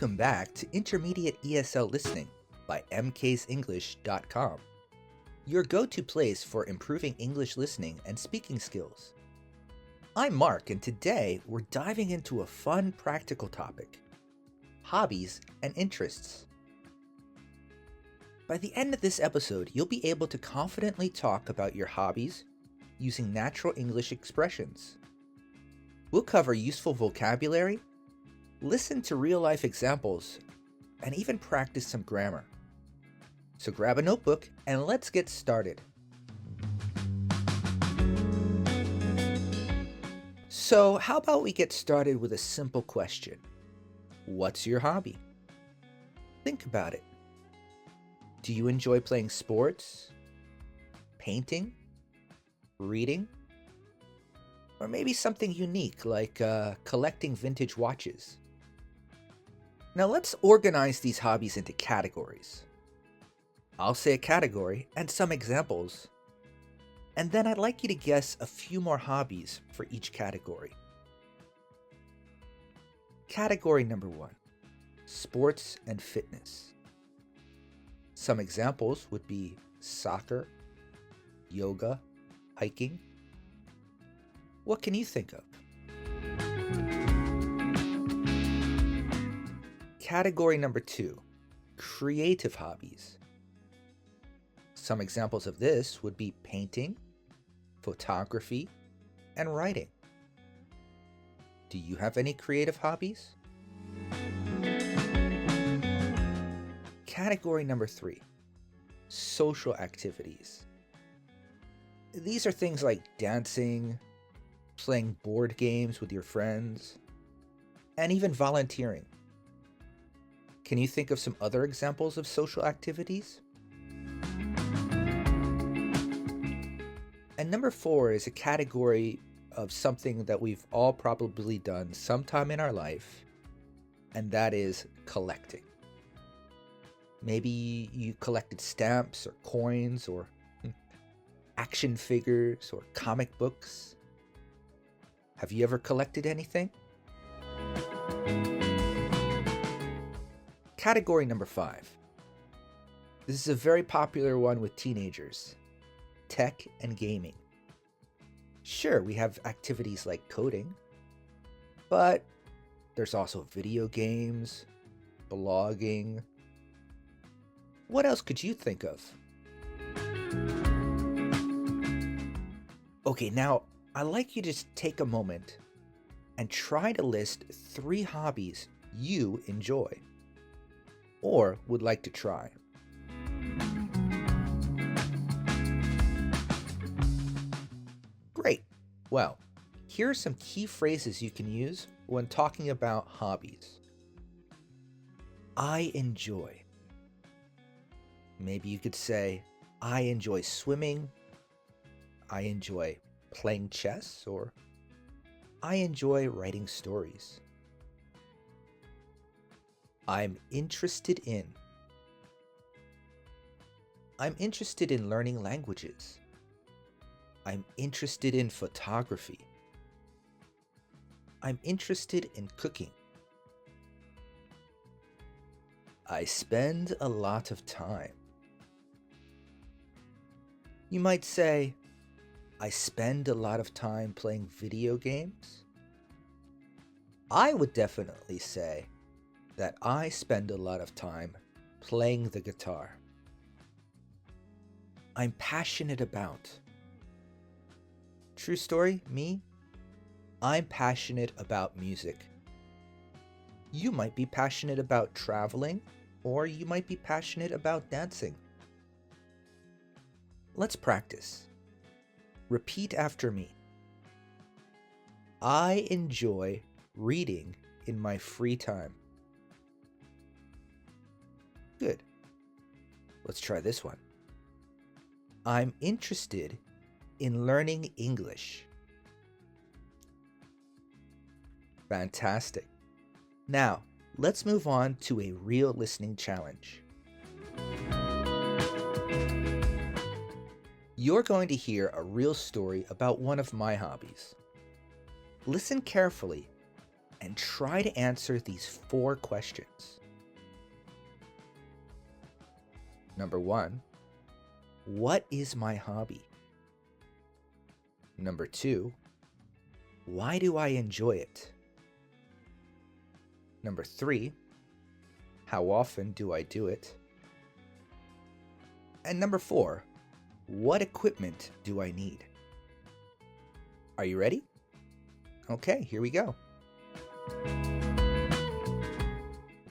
Welcome back to Intermediate ESL Listening by mksenglish.com, your go-to place for improving English listening and speaking skills. I'm Mark, and today we're diving into a fun practical topic: hobbies and interests. By the end of this episode, you'll be able to confidently talk about your hobbies using natural English expressions. We'll cover useful vocabulary, listen to real-life examples, and even practice some grammar. So grab a notebook and let's get started. So how about we get started with a simple question? What's your hobby? Think about it. Do you enjoy playing sports, painting, reading, or maybe something unique like collecting vintage watches? Now let's organize these hobbies into categories. I'll say a category and some examples, and then I'd like you to guess a few more hobbies for each category. Category number 1, sports and fitness. Some examples would be soccer, yoga, hiking. What can you think of? Category number 2, creative hobbies. Some examples of this would be painting, photography, and writing. Do you have any creative hobbies? Category number 3, social activities. These are things like dancing, playing board games with your friends, and even volunteering. Can you think of some other examples of social activities? And number 4 is a category of something that we've all probably done sometime in our life, and that is collecting. Maybe you collected stamps or coins or action figures or comic books. Have you ever collected anything? Category number 5. This is a very popular one with teenagers: tech and gaming. Sure, we have activities like coding, but there's also video games, blogging. What else could you think of? Okay, now I'd like you to just take a moment and try to list 3 hobbies you enjoy or would like to try. Great. Well, here are some key phrases you can use when talking about hobbies. I enjoy. Maybe you could say, I enjoy swimming, I enjoy playing chess, or I enjoy writing stories. I'm interested in. I'm interested in learning languages. I'm interested in photography. I'm interested in cooking. I spend a lot of time. You might say, I spend a lot of time playing video games. I would definitely say that I spend a lot of time playing the guitar. I'm passionate about. True story, me? I'm passionate about music. You might be passionate about traveling, or you might be passionate about dancing. Let's practice. Repeat after me. I enjoy reading in my free time. Good. Let's try this one. I'm interested in learning English. Fantastic. Now, let's move on to a real listening challenge. You're going to hear a real story about one of my hobbies. Listen carefully and try to answer these 4 questions. Number 1, what is my hobby? Number 2, why do I enjoy it? Number 3, how often do I do it? And number 4, what equipment do I need? Are you ready? Okay, here we go.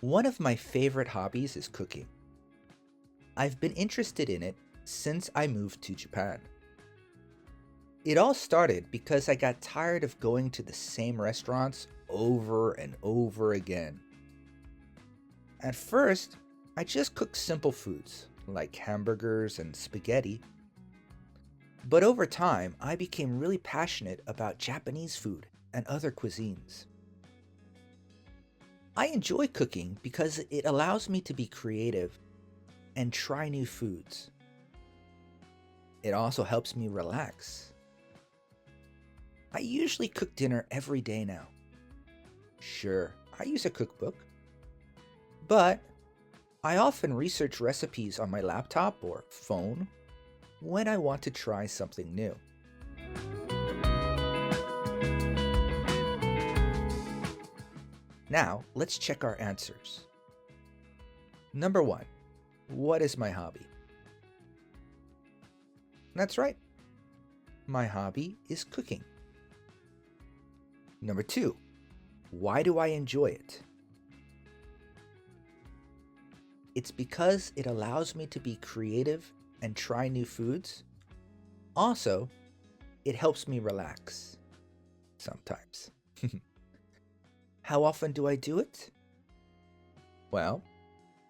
One of my favorite hobbies is cooking. I've been interested in it since I moved to Japan. It all started because I got tired of going to the same restaurants over and over again. At first, I just cooked simple foods like hamburgers and spaghetti. But over time, I became really passionate about Japanese food and other cuisines. I enjoy cooking because it allows me to be creative and try new foods. It also helps me relax. I usually cook dinner every day now. Sure, I use a cookbook, but I often research recipes on my laptop or phone when I want to try something new. Now, let's check our answers. Number 1, what is my hobby? That's right. My hobby is cooking. Number 2, why do I enjoy it? It's because it allows me to be creative and try new foods. Also, it helps me relax. Sometimes. How often do I do it? Well,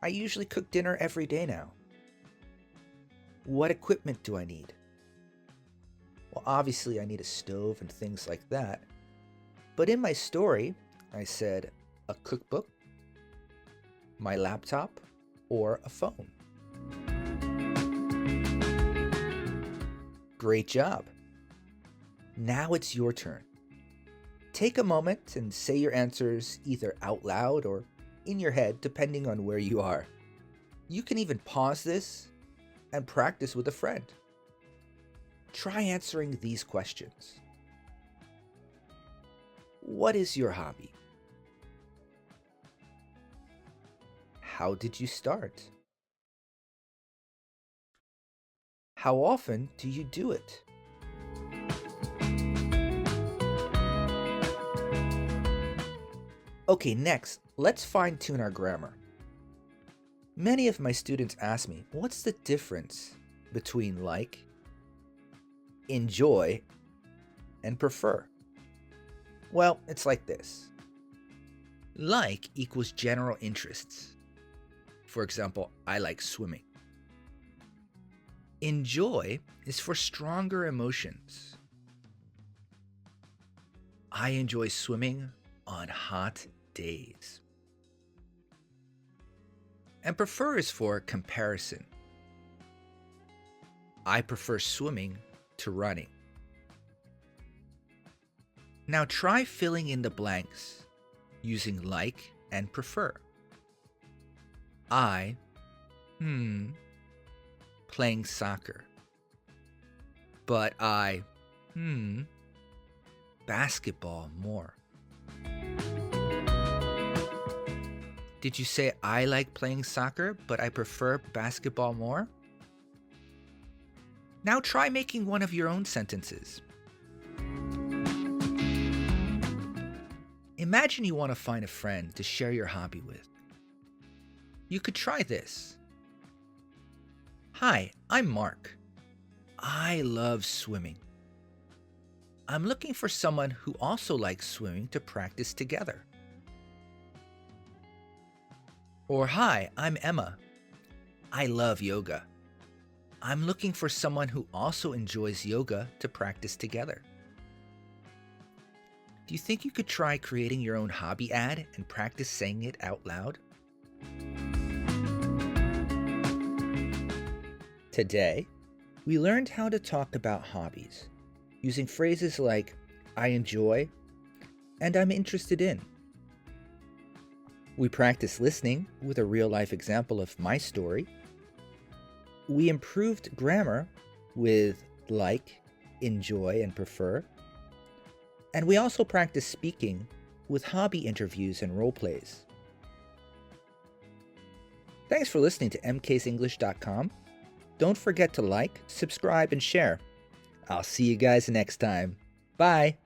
I usually cook dinner every day now. What equipment do I need? Well, obviously I need a stove and things like that. But in my story, I said a cookbook, my laptop, or a phone. Great job. Now it's your turn. Take a moment and say your answers either out loud or in your head, depending on where you are. You can even pause this and practice with a friend. Try answering these questions. What is your hobby? How did you start? How often do you do it? Okay, next, let's fine-tune our grammar. Many of my students ask me, what's the difference between like, enjoy, and prefer? Well, it's like this. Like equals general interests. For example, I like swimming. Enjoy is for stronger emotions. I enjoy swimming on hot days. And prefer is for comparison. I prefer swimming to running. Now try filling in the blanks using like and prefer. I, playing soccer. But I, basketball more. Did you say I like playing soccer, but I prefer basketball more? Now try making one of your own sentences. Imagine you want to find a friend to share your hobby with. You could try this. Hi, I'm Mark. I love swimming. I'm looking for someone who also likes swimming to practice together. Or hi, I'm Emma. I love yoga. I'm looking for someone who also enjoys yoga to practice together. Do you think you could try creating your own hobby ad and practice saying it out loud? Today, we learned how to talk about hobbies using phrases like I enjoy and I'm interested in. We practiced listening with a real-life example of my story. We improved grammar with like, enjoy, and prefer. And we also practiced speaking with hobby interviews and role plays. Thanks for listening to mcasenglish.com. Don't forget to like, subscribe, and share. I'll see you guys next time. Bye!